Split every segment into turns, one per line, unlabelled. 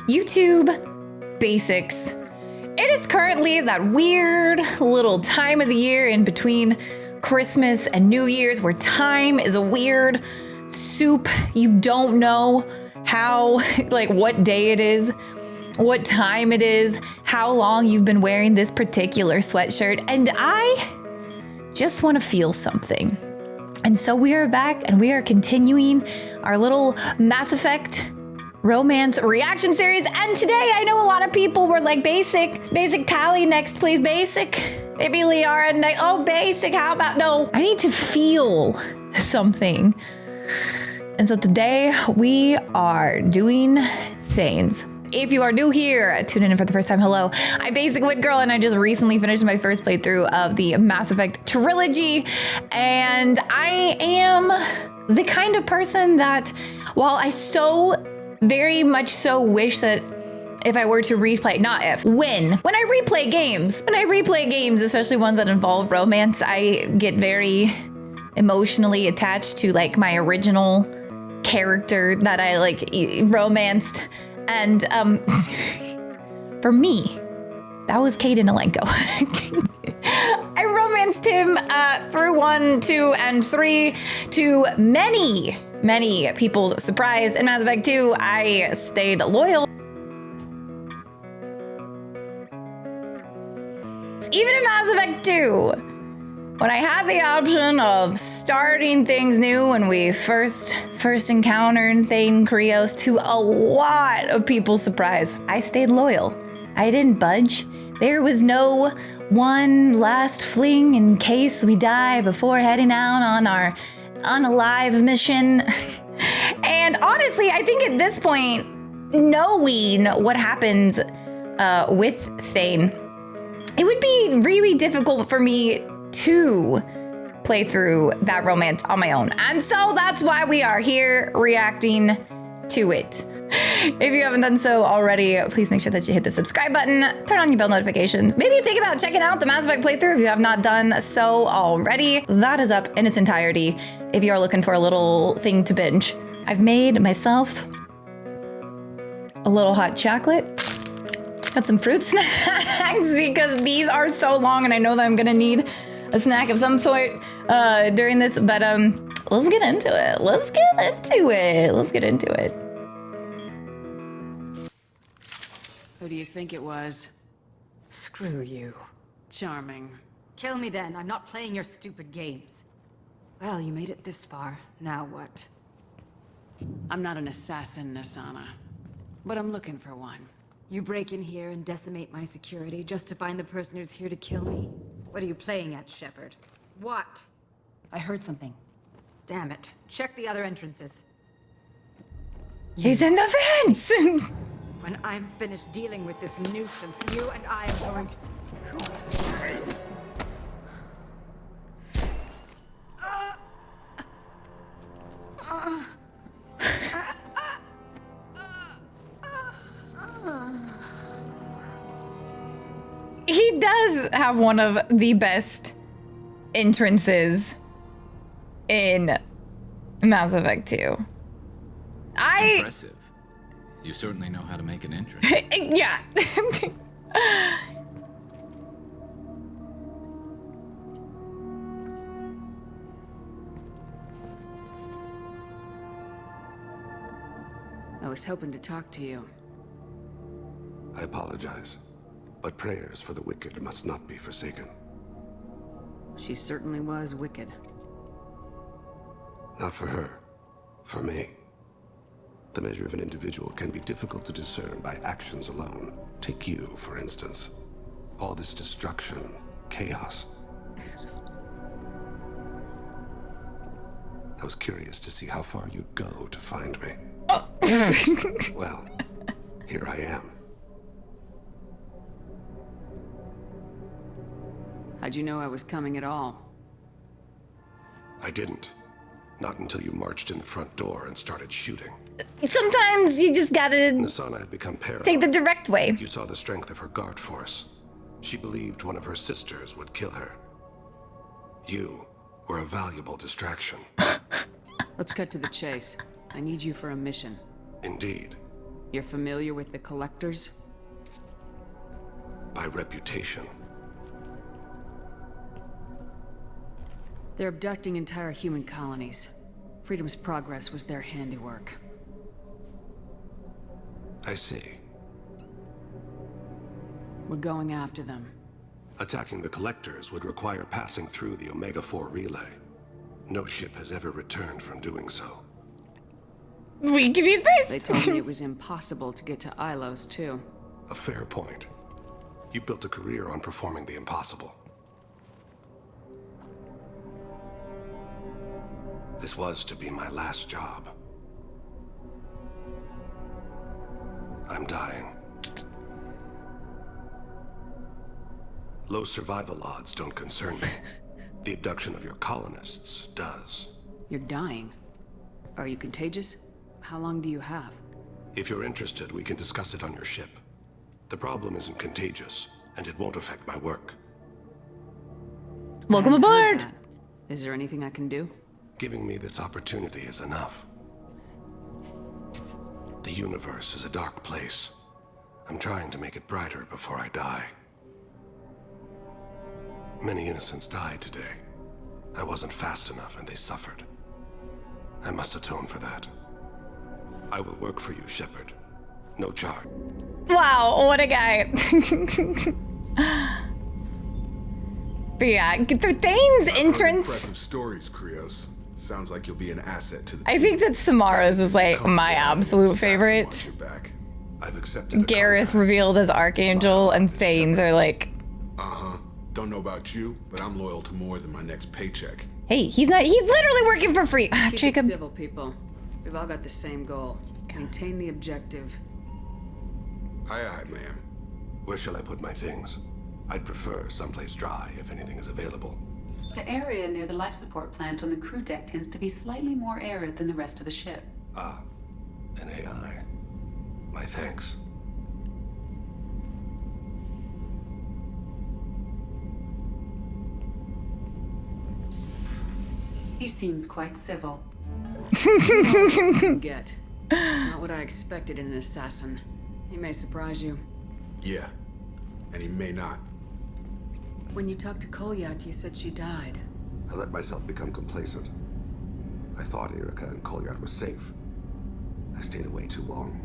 YouTube basics. It is currently that weird little time of the year in between Christmas and New Year's where time is a weird soup. You don't know how, like what day it is, what time it is, how long you've been wearing this particular sweatshirt, and I just want to feel something. And so we are back and we are continuing our little Mass Effect romance reaction series. And today I know a lot of people were like, basic Tally next, please, basic. Maybe Liara next. Oh, basic, how about, no. I need to feel something. And so today we are doing Thanes. If you are new here, tune in for the first time, hello. I'm Basicwitgirl and I just recently finished my first playthrough of the Mass Effect trilogy. And I am the kind of person that, while I so very much so wish that if I were to replay, not if, when I replay games, especially ones that involve romance, I get very emotionally attached to like my original character that I like romanced. And for me, that was Caden Alenko. I romanced him through 1, 2, and 3 to many people's surprise. In Mass Effect 2, I stayed loyal. Even in Mass Effect 2, when I had the option of starting things new when we first encountered Thane Krios, to a lot of people's surprise, I stayed loyal. I didn't budge. There was no one last fling in case we die before heading out on our unalive mission. And honestly, I think at this point, knowing what happens with Thane, it would be really difficult for me to play through that romance on my own. And so that's why we are here reacting to it. If you haven't done so already, please make sure that you hit the subscribe button, turn on your bell notifications. Maybe think about checking out the Mass Effect playthrough if you have not done so already. That is up in its entirety if you are looking for a little thing to binge. I've made myself a little hot chocolate. Got some fruit snacks because these are so long and I know that I'm gonna need a snack of some sort during this, but let's get into it.
Who do you think it was?
Screw you.
Charming.
Kill me then. I'm not playing your stupid games. Well, you made it this far. Now what?
I'm not an assassin, Nasana, but I'm looking for one.
You break in here and decimate my security just to find the person who's here to kill me? What are you playing at, Shepard? What? I heard something. Damn it. Check the other entrances.
He's in the fence!
When I'm finished dealing with this nuisance, you and I am going to...
He does have one of the best entrances in Mass Effect 2.
Impressive. You certainly know how to make an entrance.
Yeah.
I was hoping to talk to you.
I apologize, but prayers for the wicked must not be forsaken.
She certainly was wicked.
Not for her, for me. The measure of an individual can be difficult to discern by actions alone. Take you, for instance. All this destruction, chaos. I was curious to see how far you'd go to find me. Well, here I am.
How'd you know I was coming at all?
I didn't. Not until you marched in the front door and started shooting.
Sometimes you just gotta
Nasana had become paranoid.
take the direct way.
You saw the strength of her guard force. She believed one of her sisters would kill her. You were a valuable distraction.
Let's cut to the chase. I need you for a mission.
Indeed.
You're familiar with the Collectors?
By reputation.
They're abducting entire human colonies. Freedom's Progress was their handiwork.
I see.
We're going after them.
Attacking the Collectors would require passing through the Omega-4 relay. No ship has ever returned from doing so.
We give you this.
They told me it was impossible to get to Ilos, too.
A fair point. You built a career on performing the impossible. This was to be my last job. I'm dying. Low survival odds don't concern me. The abduction of your colonists does.
You're dying. Are you contagious? How long do you have?
If you're interested, we can discuss it on your ship. The problem isn't contagious, and it won't affect my work.
Welcome
I hadn't heard
aboard.
that. Is there anything I can do?
Giving me this opportunity is enough. The universe is a dark place. I'm trying to make it brighter before I die. Many innocents died today. I wasn't fast enough and they suffered. I must atone for that. I will work for you, Shepard. No charge.
Wow, what a guy. But yeah, Thane's entrance.
Impressive stories, Krios. Sounds like you'll be an asset to the
I
team.
think that Samara's is like my absolute favorite.
I've accepted.
Garrus revealed as Archangel, and Thane's are like,
Don't know about you, but I'm loyal to more than my next paycheck.
hey, he's literally working for free.
Keep
Jacob.
it civil, people. We've all got the same goal. Maintain the objective.
Aye, aye, ma'am.
Where shall I put my things? I'd prefer someplace dry if anything is available.
The area near the life support plant on the crew deck tends to be slightly more arid than the rest of the ship.
Ah, an AI. My thanks.
He seems quite civil.
Get. It's not what I expected in an assassin. He may surprise you.
Yeah, and he may not.
When you talked to Kolyat, you said she died.
I let myself become complacent. I thought Erica and Kolyat were safe. I stayed away too long,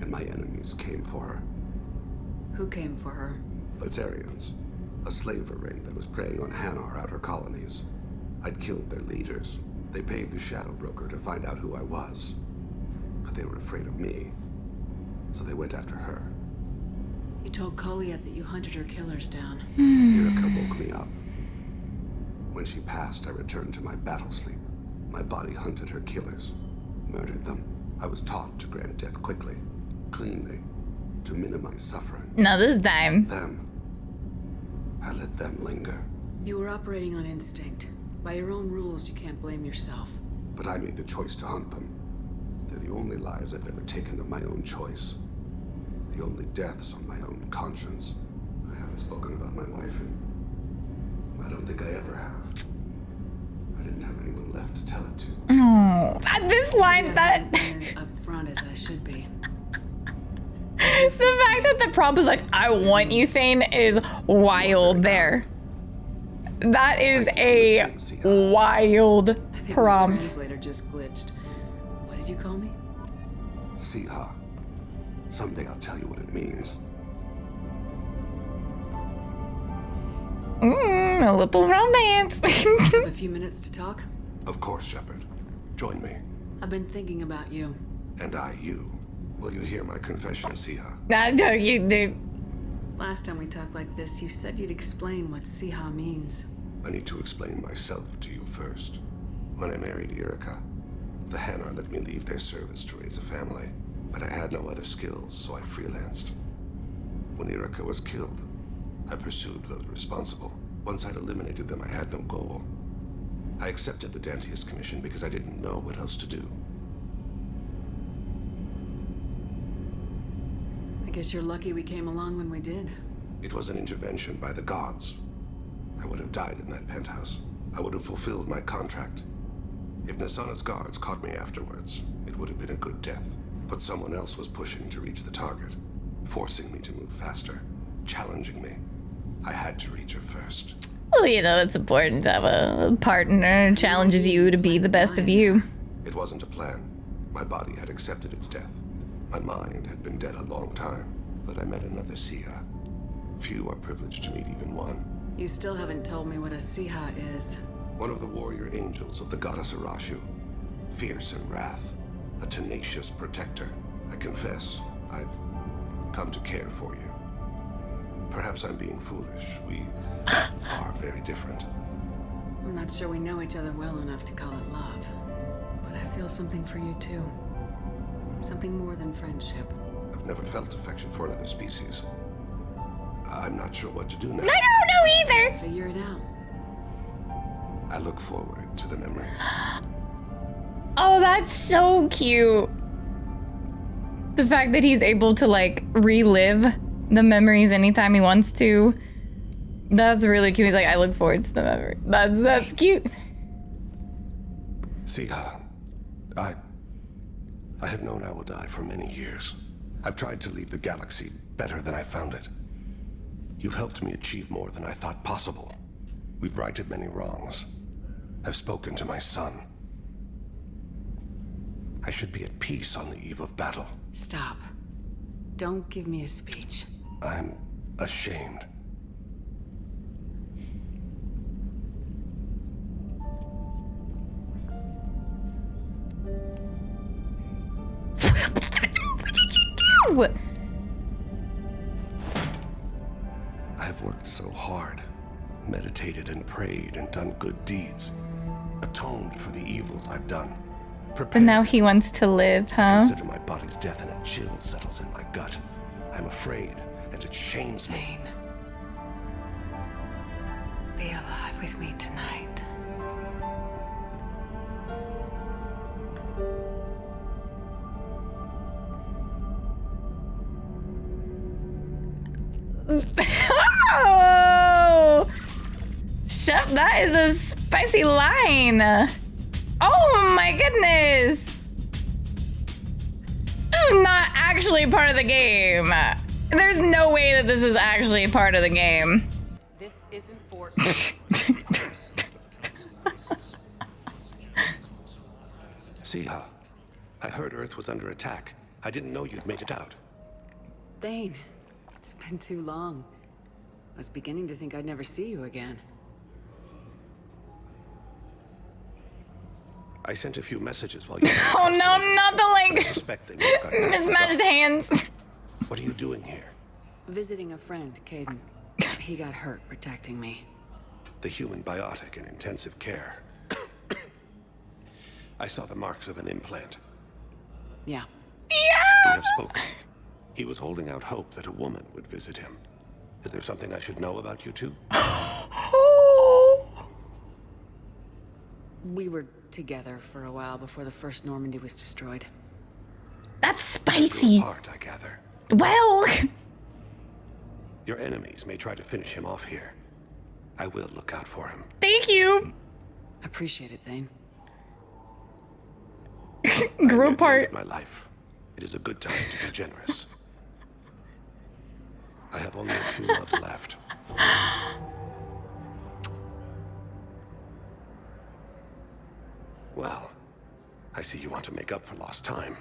and my enemies came for her.
Who came for her?
Batarians, a slaver ring that was preying on Hanar outer colonies. I'd killed their leaders. They paid the Shadow Broker to find out who I was. But they were afraid of me, so they went after her.
You told Kolyat that you hunted her killers down.
Erica woke me up. When she passed, I returned to my battle sleep. My body hunted her killers, murdered them. I was taught to grant death quickly, cleanly, to minimize suffering.
Not this time.
Them. I let them linger.
You were operating on instinct. By your own rules, you can't blame yourself.
But I made the choice to hunt them. They're the only lives I've ever taken of my own choice. The only deaths on my own conscience. I haven't spoken about my wife, and I don't think I ever have. I didn't have anyone left to tell it to.
Oh, this line, that
As upfront as I should be.
the fact that the prompt was like, I want you, Thane, is wild there. That is a wild
I think my
prompt.
translator just glitched. What did you call me?
Siha. Someday I'll tell you what it means.
A little romance.
Have a few minutes to talk?
Of course, Shepard. Join me.
I've been thinking about you.
And I, you. Will you hear my confession, Siha?
No, you do.
Last time we talked like this, you said you'd explain what Siha means.
I need to explain myself to you first. When I married Erica, the Hanar let me leave their service to raise a family. But I had no other skills, so I freelanced. When Erica was killed, I pursued those responsible. Once I'd eliminated them, I had no goal. I accepted the Dantius commission because I didn't know what else to do.
I guess you're lucky we came along when we did.
It was an intervention by the gods. I would have died in that penthouse. I would have fulfilled my contract. If Nasana's guards caught me afterwards, it would have been a good death. But someone else was pushing to reach the target, forcing me to move faster, challenging me. I had to reach her first.
Well, you know, it's important to have a partner who challenges you to be the best of you.
It wasn't a plan. My body had accepted its death. My mind had been dead a long time, but I met another Siha. Few are privileged to meet even one.
You still haven't told me what a Siha is.
One of the warrior angels of the goddess Arashu. Fierce in wrath, a tenacious protector. I confess, I've come to care for you. Perhaps I'm being foolish. We are very different.
I'm not sure we know each other well enough to call it love. But I feel something for you too. Something more than friendship.
I've never felt affection for another species. I'm not sure what to do now.
I don't know either.
Figure it out.
I look forward to the memories.
Oh, that's so cute. The fact that he's able to like relive the memories anytime he wants to. That's really cute. He's like, I look forward to the memory. That's cute.
Siha, I have known I will die for many years. I've tried to leave the galaxy better than I found it. You've helped me achieve more than I thought possible. We've righted many wrongs. I've spoken to my son. I should be at peace on the eve of battle.
Stop. Don't give me a speech.
I'm ashamed.
What did you do?
I have worked so hard, meditated and prayed and done good deeds, atoned for the evils I've done.
But now he wants to live, huh?
Consider my body's death and a chill settles in my gut. I'm afraid, and it shames me.
Thane. Be alive with me tonight.
Oh! Chef, that is a spicy line. Oh my goodness. This is not actually part of the game. There's no way that this is actually part of the game.
This isn't for...
Siha, I heard Earth was under attack. I didn't know you'd made it out.
Thane, it's been too long. I was beginning to think I'd never see you again.
I sent a few messages while you were
Oh no, not the like
suspect that you got
mismatched hands.
What are you doing here?
Visiting a friend, Caden. He got hurt protecting me.
The human biotic in intensive care. I saw the marks of an implant.
Yeah.
We have spoken. He was holding out hope that a woman would visit him. Is there something I should know about you two?
We were together for a while before the first Normandy was destroyed.
That's spicy.
Apart, I gather.
Well,
Your enemies may try to finish him off here. I will look out for him.
thank you.
Appreciate it, Thane.
Grew
I'm at the end
apart.
of my life. It is a good time to be generous. I have only a few loves left. Well, I see you want to make up for lost time.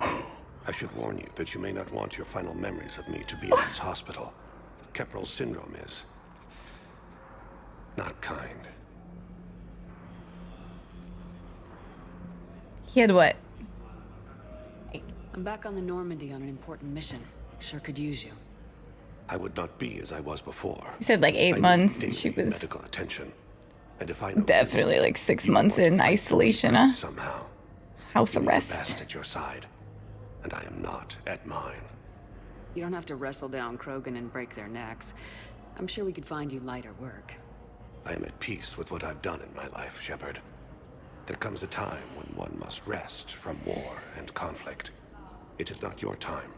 I should warn you that you may not want your final memories of me to be in this hospital. Keprel syndrome is not kind.
He had what?
I'm back on the Normandy on an important mission. Sure could use you.
I would not be as I was before.
He said like 8
I need
months.
daily
She was
medical attention. And if I know
definitely like 6 months in isolation, huh?
somehow,
House
you need the
arrest.
best at your side, and I am not at mine.
You don't have to wrestle down Krogan and break their necks. I'm sure we could find you lighter work.
I am at peace with what I've done in my life, Shepard. There comes a time when one must rest from war and conflict. It is not your time,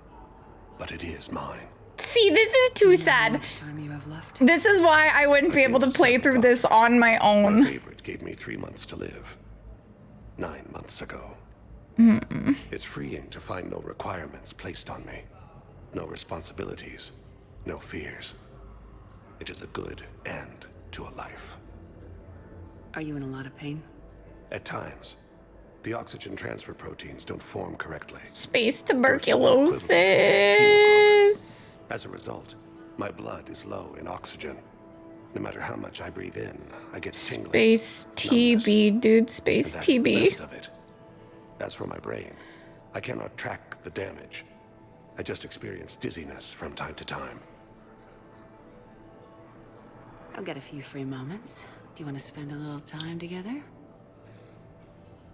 but it is mine.
See, this is too
How
sad.
much time you have left?
This is why I wouldn't be able to play through this on my
My
own.
favorite gave me 3 months to live. 9 months ago. It's freeing to find no requirements placed on me. No responsibilities. No fears. It is a good end to a life.
Are you in a lot of pain?
At times, the oxygen transfer proteins don't form correctly.
Space
As a result, my blood is low in oxygen. No matter how much I breathe in, I get tingling.
Space TB, dude. Space
And that's the
TB.
best of it. As for my brain, I cannot track the damage. I just experience dizziness from time to time.
I'll get a few free moments. Do you want to spend a little time together?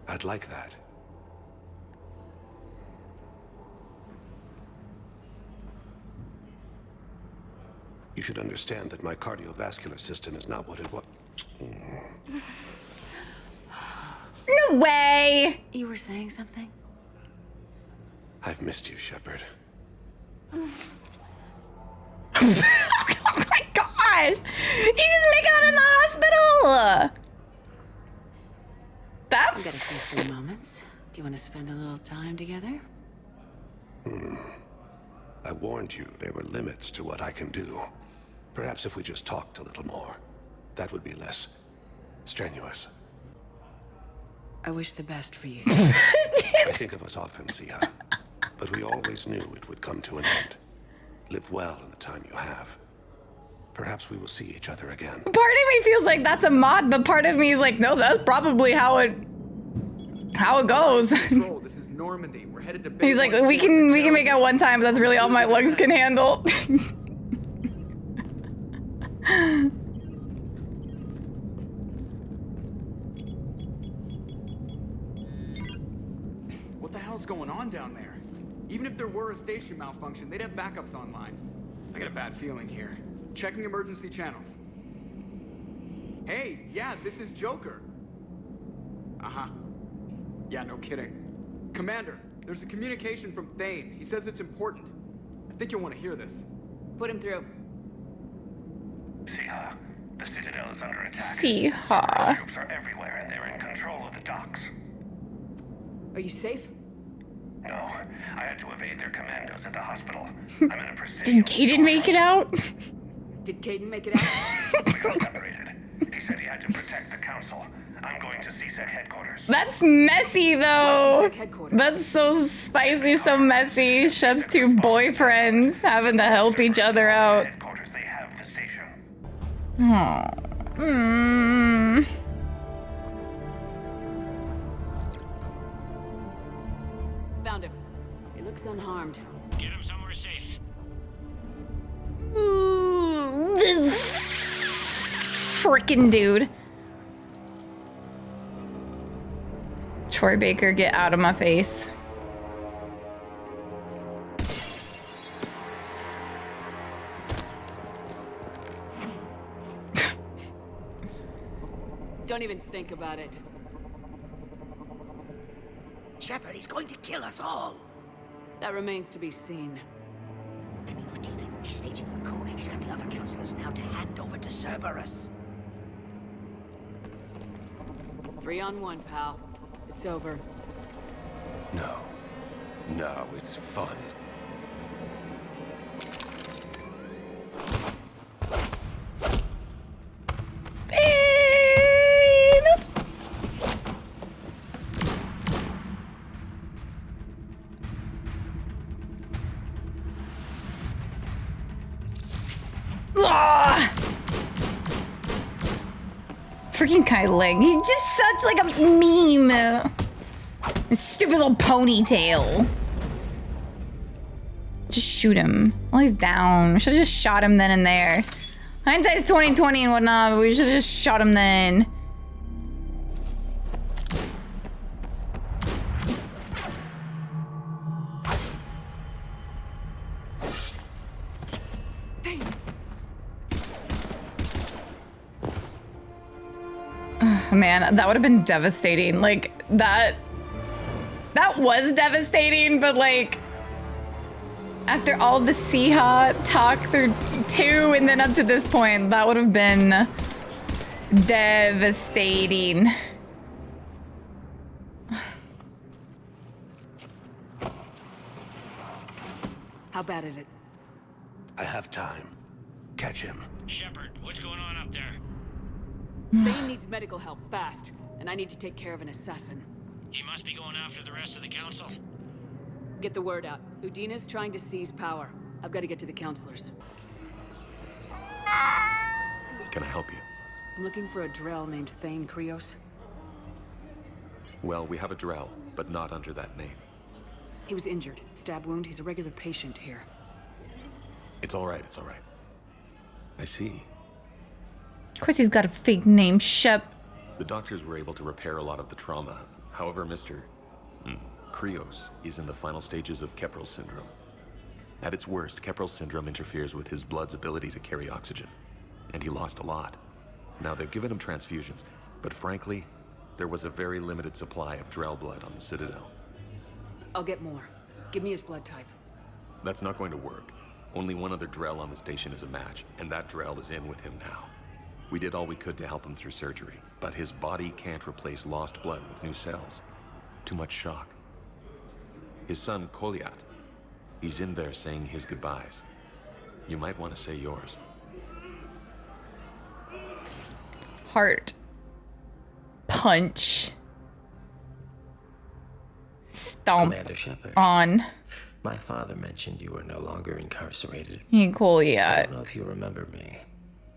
I'd like that. You should understand that my cardiovascular system is not what it was.
No way.
You were saying something?
I've missed you, Shepard.
Oh my gosh. You just make out in the hospital.
I'll get a few
That's...
free moments. Do you want to spend a little time together?
I warned you there were limits to what I can do. Perhaps if we just talked a little more, that would be less strenuous.
I wish the best for you.
I think of us often, Sia, but we always knew it would come to an end. Live well in the time you have. Perhaps we will see each other again.
Part of me feels like that's a mod, but part of me is like, no, that's probably how it goes.
Control, this is Normandy. We're headed to
He's like, we can make out one time, but that's really all my lungs can handle.
What the hell's going on down there? Even if there were a station malfunction, they'd have backups online. I got a bad feeling here. Checking emergency channels. Hey, yeah, this is Joker. Uh-huh. Yeah, no kidding. Commander, there's a communication from Thane. He says it's important. I think you'll want to hear this.
Put him through.
Sia, the Citadel is under attack.
Sia.
Troops are everywhere and they're in control of the docks.
Are you safe?
No, I had to evade their commandos at the hospital. I'm in a precision.
Did Caden make it out?
Did Caden make it out?
We got separated. He said he had to protect the council. I'm going to CSEC headquarters.
That's messy though.
CSEC headquarters?
That's so spicy, so messy. Shep's two boyfriends having to help each other out.
Headquarters, they have the station.
Oh.
Found him. He looks unharmed.
Get him somewhere safe.
This frickin' dude. Troy Baker, get out of my face.
Don't even think about it.
Shepard, he's going to kill us all.
That remains to be seen.
I mean, Lieutenant, he's staging a coup. He's got the other councillors now to hand over to Cerberus.
3-on-1, pal. It's over.
No. No, it's fun.
Freaking Kai Ling. He's just such like a meme. His stupid little ponytail. Just shoot him while he's down. We should have just shot him then and there. Hindsight's 20/20 and whatnot, but we should have just shot him then. Man, that would have been devastating. Like, that was devastating, but like, after all the Siha talk through 2 and then up to this point, that would have been devastating.
How bad is it?
I have time. Catch him.
Shepard, what's going on up there?
Thane needs medical help, fast. And I need to take care of an assassin.
He must be going after the rest of the council.
Get the word out. Udina's trying to seize power. I've got to get to the counselors.
Can I help you?
I'm looking for a Drell named Thane Krios.
Well, we have a Drell, but not under that name.
He was injured. Stab wound. He's a regular patient here.
It's all right, it's all right. I see.
Of course he's got a fake name, Shep.
The doctors were able to repair a lot of the trauma. However, Mr. Krios is in the final stages of Keprel syndrome. At its worst, Keprel syndrome interferes with his blood's ability to carry oxygen, and he lost a lot. Now, they've given him transfusions, but frankly, there was a very limited supply of Drell blood on the Citadel.
I'll get more. Give me his blood type.
That's not going to work. Only one other Drell on the station is a match, and that Drell is in with him now. We did all we could to help him through surgery, but his body can't replace lost blood with new cells. Too much shock. His son, Kolyat, he's in there saying his goodbyes. You might want to say yours.
Heart. Punch. Stomp
Commander Shepard,
on.
my father mentioned you were no longer incarcerated.
Kolyat.
I don't know if you remember me.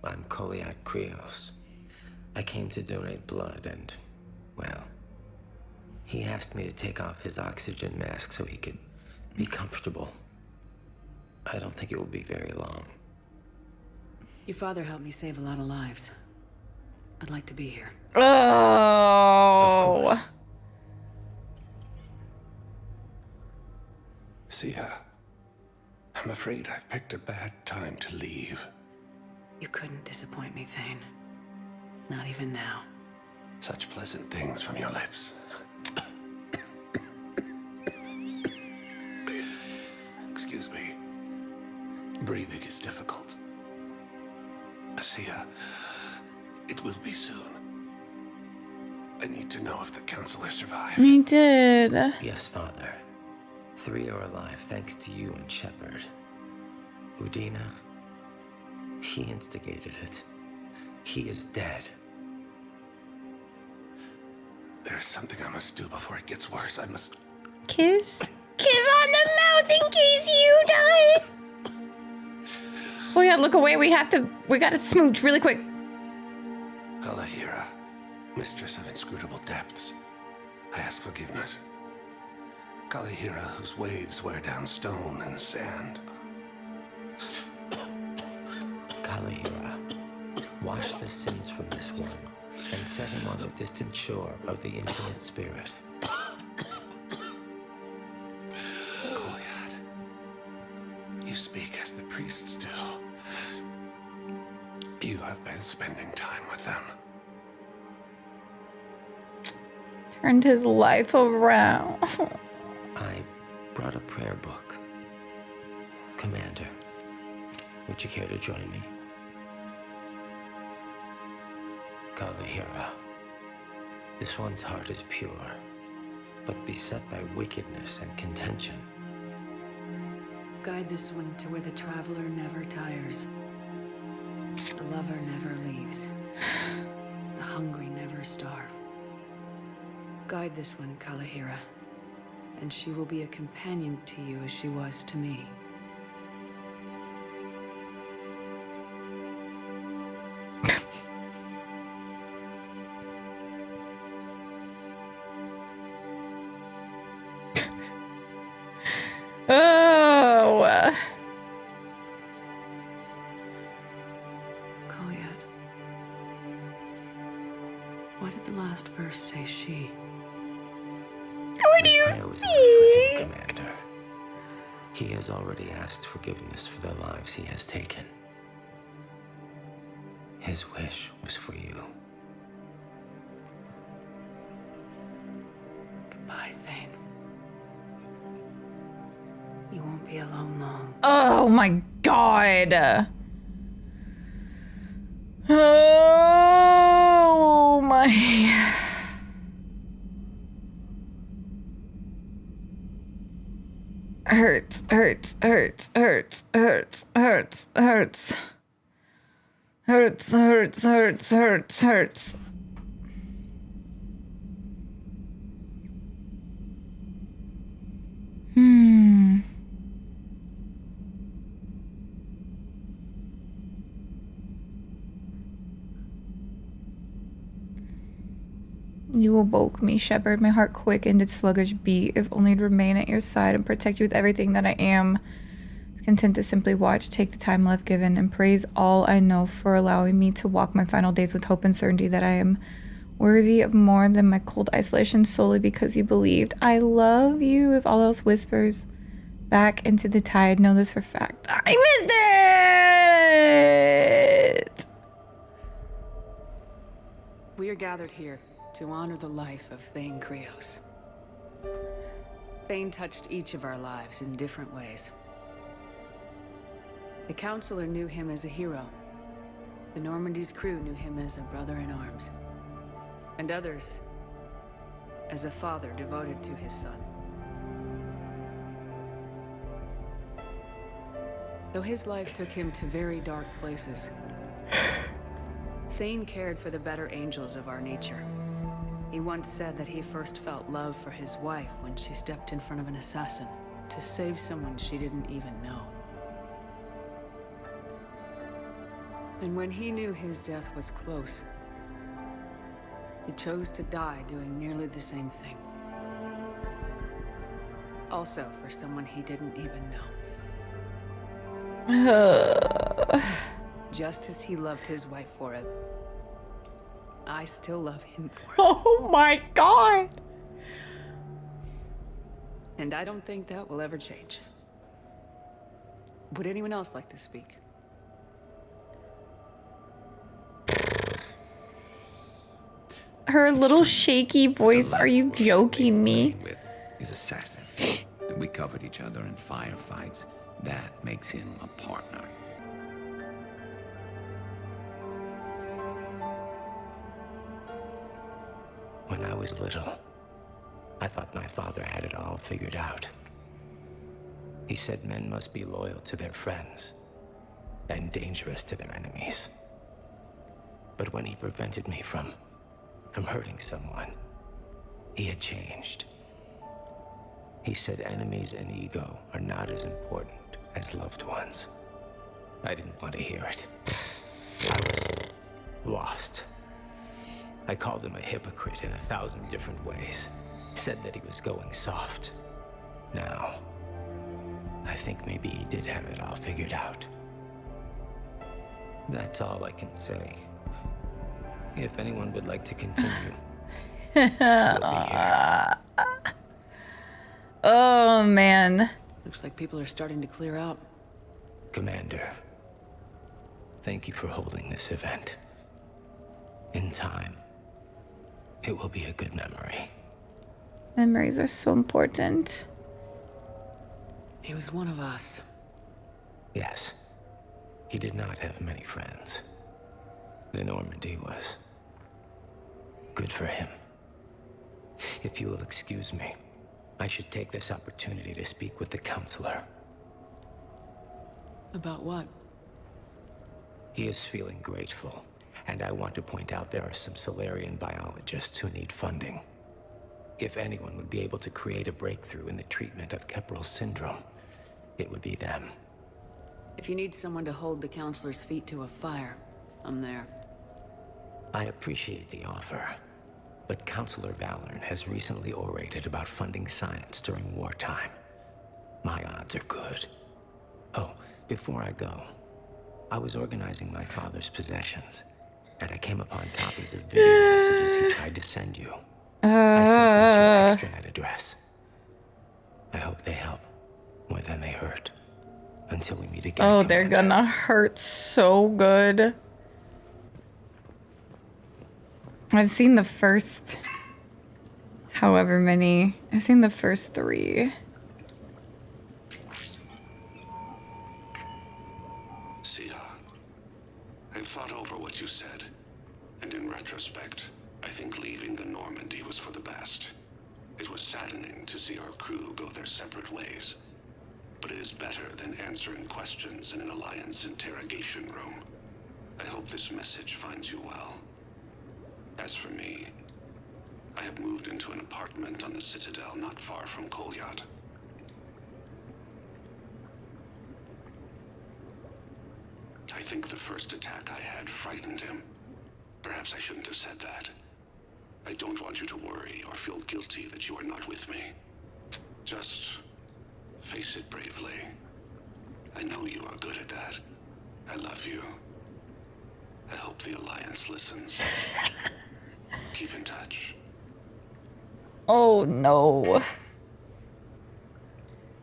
I'm Thane Krios. I came to donate blood and, well, he asked me to take off his oxygen mask so he could be comfortable. I don't think it will be very long.
Your father helped me save a lot of lives. I'd like to be here.
Oh.
Sia, I'm afraid I've picked a bad time to leave.
You couldn't disappoint me, Thane. Not even now.
Such pleasant things from your lips. Excuse me. Breathing is difficult. Sia, it will be soon. I need to know if the counselor survived.
He did.
Yes, Father. 3 are alive thanks to you and Shepard. Udina, he instigated it. He is dead.
There's something I must do before it gets worse. I must...
Kiss? Kiss on the mouth in case you die. Oh yeah, look away. We gotta smooch really quick.
Kalahira, mistress of inscrutable depths, I ask forgiveness. Kalahira, whose waves wear down stone and sand.
Kalahira, wash the sins from this one and set him on the distant shore of the infinite spirit.
Kolyat, you speak as the priests do. You have been spending time with them.
Turned his life around.
I brought a prayer book. Commander, would you care to join me? Kalahira, this one's heart is pure, but beset by wickedness and contention.
Guide this one to where the traveler never tires. The lover never leaves. The hungry never starve. Guide this one, Kalahira, and she will be a companion to you as she was to me.
Oh.
Kolyat. Why did the last verse say she?
What do you see?
Commander, he has already asked forgiveness for the lives he has taken. His wish was for you.
Goodbye, Thane. You won't be alone long.
Oh my god. Oh my. Hurts, hurts, hurts, hurts, hurts, hurts, hurts. Hurts, hurts, hurts, hurts, hurts. You awoke me, Shepard. My heart quickened its sluggish beat. If only to remain at your side and protect you with everything that I am. Content to simply watch, take the time left given, and praise all I know for allowing me to walk my final days with hope and certainty that I am worthy of more than my cold isolation solely because you believed. I love you. If all else whispers back into the tide, know this for fact. I missed it!
We are gathered here to honor the life of Thane Krios. Thane touched each of our lives in different ways. The Counselor knew him as a hero. The Normandy's crew knew him as a brother in arms. And others as a father devoted to his son. Though his life took him to very dark places, Thane cared for the better angels of our nature. He once said that he first felt love for his wife when she stepped in front of an assassin to save someone she didn't even know. And when he knew his death was close, he chose to die doing nearly the same thing. Also for someone he didn't even know. Just as he loved his wife for it, I still love him for it.
Oh my god!
And I don't think that will ever change. Would anyone else like to speak?
Her little shaky voice, are you joking me?
With his assassin. We covered each other in firefights. That makes him a partner.
When I was little, I thought my father had it all figured out. He said men must be loyal to their friends and dangerous to their enemies. But when he prevented me from hurting someone, he had changed. He said enemies and ego are not as important as loved ones. I didn't want to hear it. I was lost. I called him a hypocrite in 1,000 different ways. Said that he was going soft. Now, I think maybe he did have it all figured out. That's all I can say. If anyone would like to continue, we'll be here.
Oh man.
Looks like people are starting to clear out.
Commander, thank you for holding this event. In time, it will be a good memory.
Memories are so important.
He was one of us.
Yes. He did not have many friends. The Normandy was good for him. If you will excuse me, I should take this opportunity to speak with the Counselor.
About what?
He is feeling grateful, and I want to point out there are some Solarian biologists who need funding. If anyone would be able to create a breakthrough in the treatment of Keppel syndrome, it would be them.
If you need someone to hold the Counselor's feet to a fire, I'm there.
I appreciate the offer, but Counselor Valorn has recently orated about funding science during wartime. My odds are good. Oh, before I go, I was organizing my father's possessions, and I came upon copies of video messages he tried to send you. I sent them to your extranet address. I hope they help more than they hurt. Until we meet again.
Oh, they're gonna hurt so good. I've seen the first however many. I've seen the first 3.
Sia, I've thought over what you said, and in retrospect, I think leaving the Normandy was for the best. It was saddening to see our crew go their separate ways. but it is better than answering questions in an Alliance interrogation room. I hope this message finds you well. As for me, I have moved into an apartment on the Citadel not far from Kolyat. I think the first attack I had frightened him. Perhaps I shouldn't have said that. I don't want you to worry or feel guilty that you are not with me. Just face it bravely. I know you are good at that. I love you. I hope the Alliance listens. Keep in touch.
Oh no.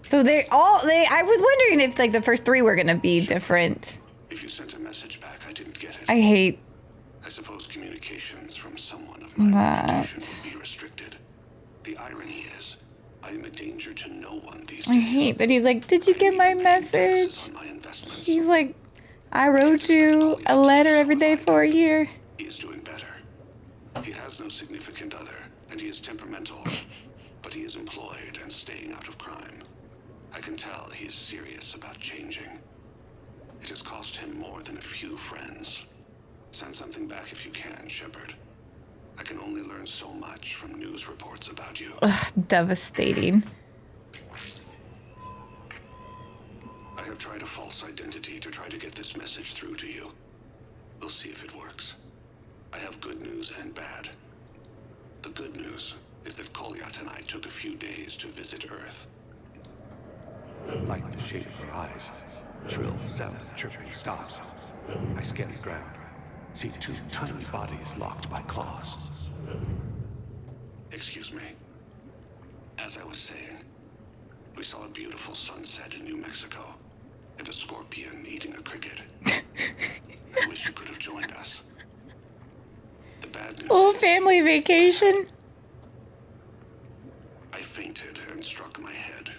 So I was wondering if like the first three were gonna be different.
If you sent a message back, I didn't get it.
I hate
I suppose communications from someone of my reputation would be restricted. The irony is, I am a danger to no one these days.
I hate that he's like, did you get my message? He's like, I wrote you a letter every day for a year.
He is doing better. He has no significant other, and he is temperamental, but he is employed and staying out of crime. I can tell he is serious about changing. It has cost him more than a few friends. Send something back if you can, Shepard. I can only learn so much from news reports about you.
Ugh, devastating.
I have tried a false identity to try to get this message through to you. We'll see if it works. I have good news and bad. The good news is that Kolyat and I took a few days to visit Earth.
Like the shape of her eyes. Shrill sound of chirping stops. I scan the ground. See two tiny bodies locked by claws.
Excuse me. As I was saying, we saw a beautiful sunset in New Mexico, and a scorpion eating a cricket. I wish you could have joined us. The bad news
Little family vacation.
I fainted and struck my head.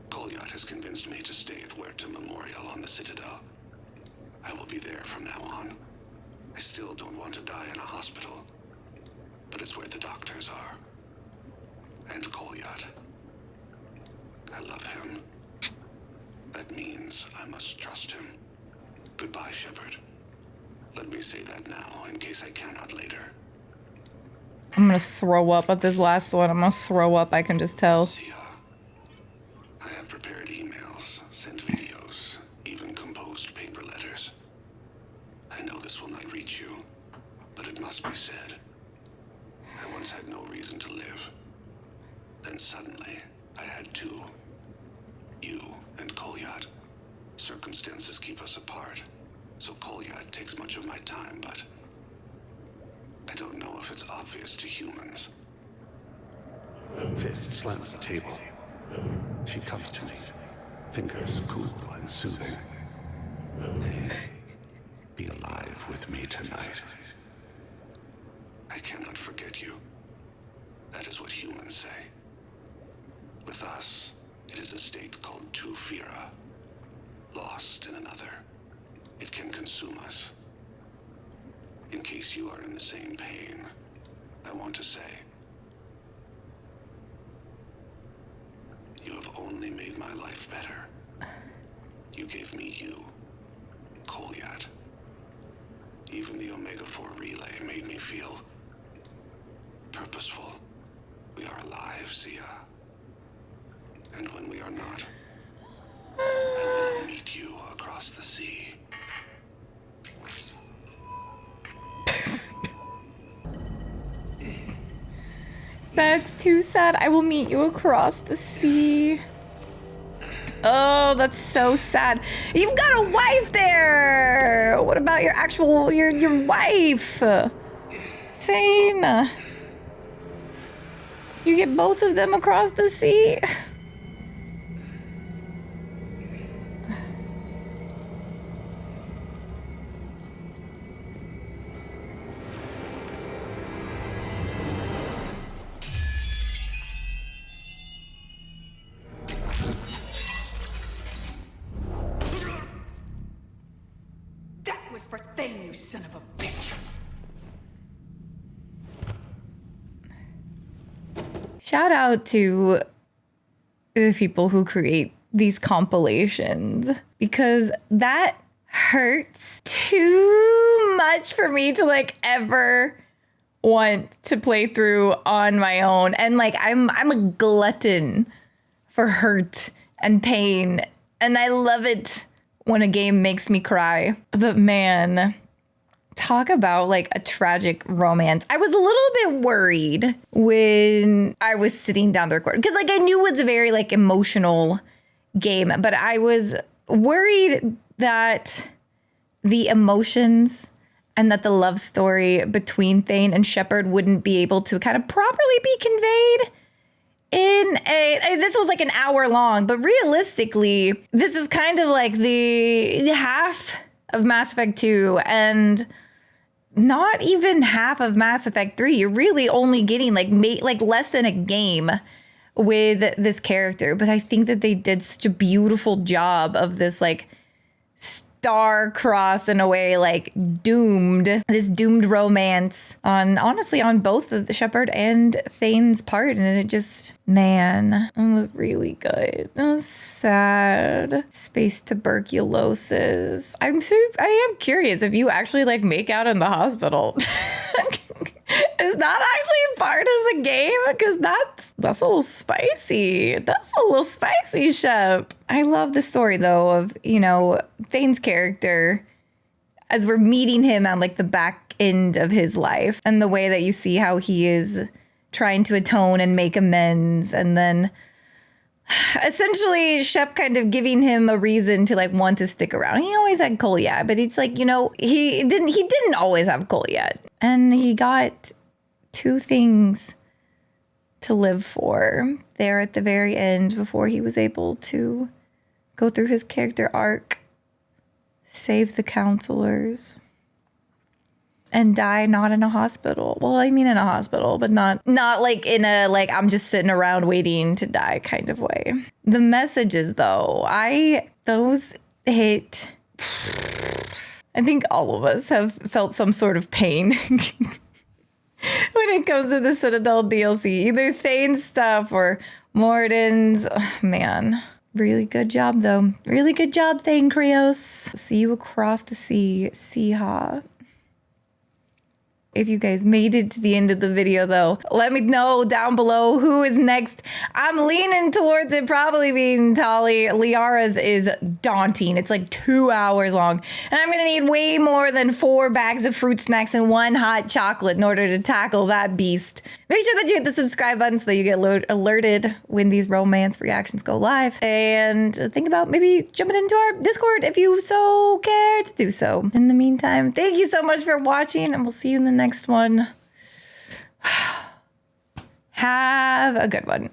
Kolyat has convinced me to stay at Huerta Memorial on the Citadel. I will be there from now on. I still don't want to die in a hospital, but it's where the doctors are. And Kolyat. I love him. That means I must trust him. Goodbye, Shepard. Let me say that now, in case I cannot later.
I'm gonna throw up at this last one. I'm gonna throw up, I can just tell.
I have prepared emails, sent videos, even composed paper letters. I know this will not reach you, but it must be said. I once had no reason to live. Then suddenly, I had two. You and Kolyat. Circumstances keep us apart, so Kolyat takes much of my time, but I don't know if it's obvious to humans.
Fist slams the table. She comes to me, fingers cool and soothing. Be alive with me tonight.
I cannot forget you. That is what humans say. With us, it is a state called Tufira. Lost in another. It can consume us. In case you are in the same pain, I want to say, you have only made my life better. You gave me you, Kolyat. Even the Omega-4 relay made me feel purposeful. We are alive, Zia. And when we are not, I will meet you across the sea.
That's too sad. I will meet you across the sea. Oh, that's so sad. You've got a wife there. What about your actual, your wife? Thane. You get both of them across the sea?
That was for Thane, you son of a bitch.
Shout out to the people who create these compilations because that hurts too much for me to like ever want to play through on my own. And like I'm a glutton for hurt and pain, and I love it when a game makes me cry. But man, talk about like a tragic romance. I was a little bit worried when I was sitting down to record because like I knew it was a very like emotional game, but I was worried that the emotions and that the love story between Thane and Shepard wouldn't be able to kind of properly be conveyed in this was like an hour long, but realistically, this is kind of like the half of Mass Effect 2 and not even half of Mass Effect 3. You're really only getting like less than a game with this character, but I think that they did such a beautiful job of this like star-crossed in a way, like this doomed romance honestly on both of the Shepard and Thane's part, and it just, man, it was really good. It was sad. Space tuberculosis. I am curious if you actually like make out in the hospital. Is that actually part of the game? Because that's a little spicy. That's a little spicy, Shep. I love the story though of, you know, Thane's character as we're meeting him on like the back end of his life, and the way that you see how he is trying to atone and make amends, and then essentially Shep kind of giving him a reason to like want to stick around. He always had Kolyat, but it's like, you know, he didn't always have Kolyat, and he got two things to live for there at the very end before he was able to go through his character arc, save the counselors, and die not in a hospital. Well, I mean in a hospital, but not like in a like I'm just sitting around waiting to die kind of way. The messages though, those hit. I think all of us have felt some sort of pain when it comes to the Citadel DLC, either Thane's stuff or Morden's. Man, really good job though. Really good job, Thane Krios. See you across the sea, Seehaw. If you guys made it to the end of the video though, let me know down below who is next. I'm leaning towards it probably being Tali. Liara's is daunting. It's like 2 hours long. And I'm gonna need way more than 4 bags of fruit snacks and 1 hot chocolate in order to tackle that beast. Make sure that you hit the subscribe button so that you get alerted when these romance reactions go live. And think about maybe jumping into our Discord if you so care to do so. In the meantime, thank you so much for watching, and we'll see you in the next one. Have a good one.